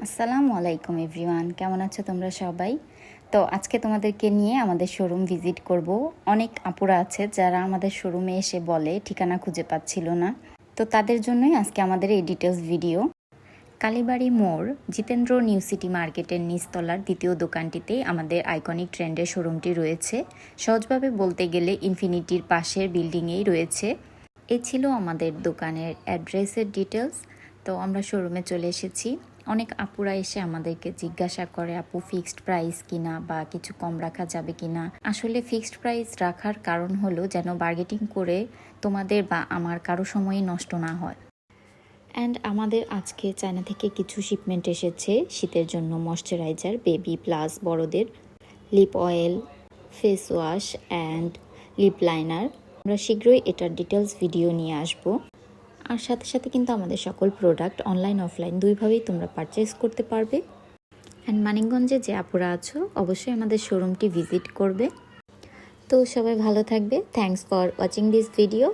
আসসালামু আলাইকুম এভরিওয়ান, কেমন আছো তোমরা সবাই? তো আজকে তোমাদেরকে নিয়ে আমাদের শোরুম ভিজিট করব। অনেক আপুরা আছে যারা আমাদের শোরুমে এসে বলে ঠিকানা খুঁজে পাচ্ছিল না, তো তাদের জন্যই আজকে আমাদের এই ডিটেলস ভিডিও। কালীবাড়ি মোড় জিতেন্দ্র নিউ সিটি মার্কেটের নিচতলার দ্বিতীয় দোকানটিতে আমাদের আইকনিক ট্রেন্ডের শোরুমটি রয়েছে। সহজভাবে বলতে গেলে ইনফিনিটির পাশের বিল্ডিংয়েই রয়েছে। এই ছিল আমাদের দোকানের অ্যাড্রেসের ডিটেলস। তো আমরা শোরুমে চলে এসেছি। অনেক আপুরা এসে আমাদেরকে জিজ্ঞাসা করে আপু ফিক্সড প্রাইস কিনা বা কিছু কম রাখা যাবে কিনা। আসলে ফিক্সড প্রাইস রাখার কারণ হলো যেন বার্গেটিং করে তোমাদের বা আমার কারো সময়ই নষ্ট না হয়। অ্যান্ড আমাদের আজকে চায়না থেকে কিছু শিপমেন্ট এসেছে শীতের জন্য। ময়শ্চারাইজার, বেবি প্লাস বড়দের, lip oil, face wash and lip liner. আমরা শীঘ্রই এটার ডিটেলস ভিডিও নিয়ে আসব। আর সাথে সাথে কিন্তু আমাদের সকল প্রোডাক্ট অনলাইন অফলাইন দুইভাবেই তোমরা পারচেস করতে পারবে। অ্যান্ড মানিকগঞ্জে যে আপুরা আছো অবশ্যই আমাদের শোরুমটি ভিজিট করবে। তো সবাই ভালো থাকবে। Thanks for watching this video.